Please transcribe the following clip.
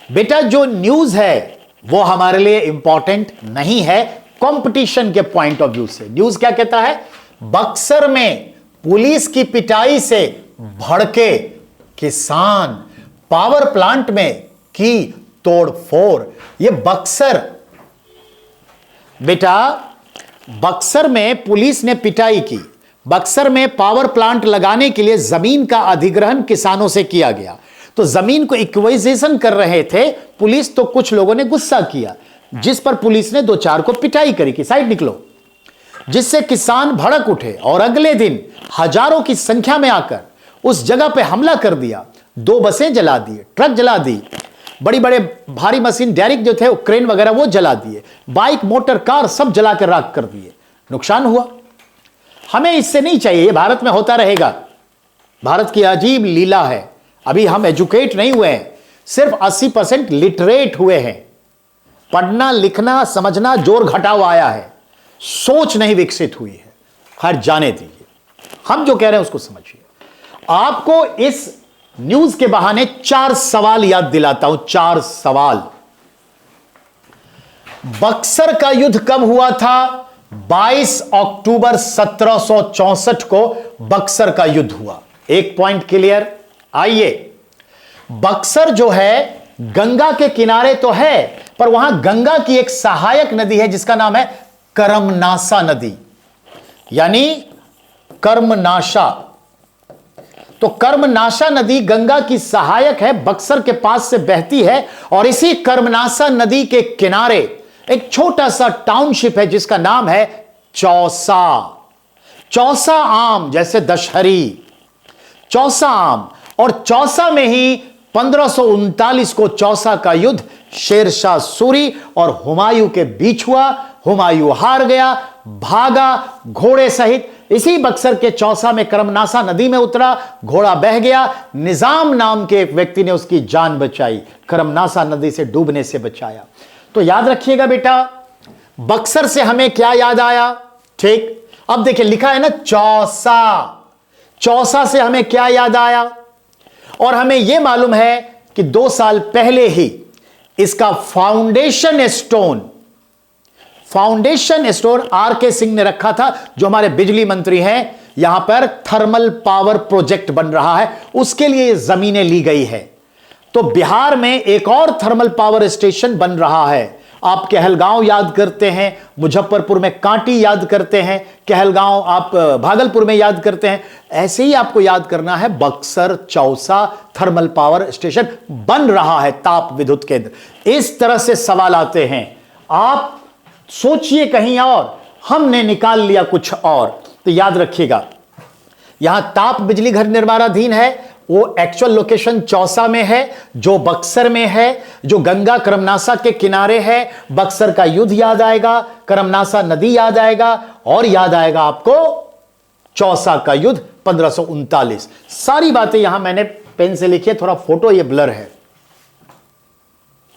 बेटा जो न्यूज है वो हमारे लिए इंपॉर्टेंट नहीं है कंपटीशन के पॉइंट ऑफ व्यू से। न्यूज क्या कहता है? बक्सर में पुलिस की पिटाई से भड़के किसान, पावर प्लांट में की तोड़फोड़। ये बक्सर, बेटा बक्सर में पुलिस ने पिटाई की। बक्सर में पावर प्लांट लगाने के लिए जमीन का अधिग्रहण किसानों से किया गया, तो जमीन को इक्वाइजेशन कर रहे थे पुलिस, तो कुछ लोगों ने गुस्सा किया जिस पर पुलिस ने दो चार को पिटाई करी कि साइड निकलो, जिससे किसान भड़क उठे और अगले दिन हजारों की संख्या में आकर उस जगह पे हमला कर दिया। 2 बसें जला दिए, ट्रक जला दी, बड़ी बड़े भारी मशीन डेरिक जो थे क्रेन वगैरह वो जला दिए, बाइक मोटर कार सब जलाकर राख कर दिए। नुकसान हुआ। हमें इससे नहीं चाहिए, ये भारत में होता रहेगा। भारत की अजीब लीला है। अभी हम एजुकेट नहीं हुए हैं, सिर्फ 80% लिटरेट हुए हैं। पढ़ना लिखना समझना जोर घटाव आया है, सोच नहीं विकसित हुई है। खैर जाने दीजिए, हम जो कह रहे हैं उसको समझिए। आपको इस न्यूज के बहाने 4 सवाल याद दिलाता हूं। 4 सवाल। बक्सर का युद्ध कब हुआ था? 22 अक्टूबर 1764 को बक्सर का युद्ध हुआ। एक पॉइंट क्लियर। आइए, बक्सर जो है गंगा के किनारे तो है, पर वहां गंगा की एक सहायक नदी है जिसका नाम है करमनासा नदी, यानी कर्मनाशा। तो कर्मनाशा नदी गंगा की सहायक है, बक्सर के पास से बहती है, और इसी कर्मनासा नदी के किनारे एक छोटा सा टाउनशिप है जिसका नाम है चौसा। चौसा आम, जैसे दशहरी, चौसा आम। और चौसा में ही 1539 को चौसा का युद्ध शेरशाह सूरी और हुमायूं के बीच हुआ। हुमायूं हार गया, भागा घोड़े सहित। इसी बक्सर के चौसा में करमनासा नदी में उतरा, घोड़ा बह गया। निजाम नाम के एक व्यक्ति ने उसकी जान बचाई, करमनासा नदी से डूबने से बचाया। तो याद रखिएगा बेटा, बक्सर से हमें क्या याद आया? ठीक, अब देखिए लिखा है ना चौसा। चौसा से हमें क्या याद आया? और हमें यह मालूम है कि 2 साल पहले ही इसका फाउंडेशन स्टोन आर.के. सिंह ने रखा था, जो हमारे बिजली मंत्री हैं। यहां पर थर्मल पावर प्रोजेक्ट बन रहा है, उसके लिए जमीनें ली गई है। तो बिहार में एक और थर्मल पावर स्टेशन बन रहा है। आप कहलगांव याद करते हैं, मुजफ्फरपुर में कांटी याद करते हैं, कहलगांव आप भागलपुर में याद करते हैं। ऐसे ही आपको याद करना है, Buxar Chausa thermal power station बन रहा है, ताप विद्युत केंद्र। इस तरह से सवाल आते हैं, आप सोचिए कहीं और, हमने निकाल लिया कुछ और। तो याद रखिएगा, यहां ताप बिजली घर निर्माणाधीन है, वो एक्चुअल लोकेशन चौसा में है, जो बक्सर में है, जो गंगा करमनासा के किनारे है। बक्सर का युद्ध याद आएगा, करमनासा नदी याद आएगा, और याद आएगा आपको चौसा का युद्ध 1539। सारी बातें यहां मैंने पेन से लिखी है, थोड़ा फोटो ये ब्लर है।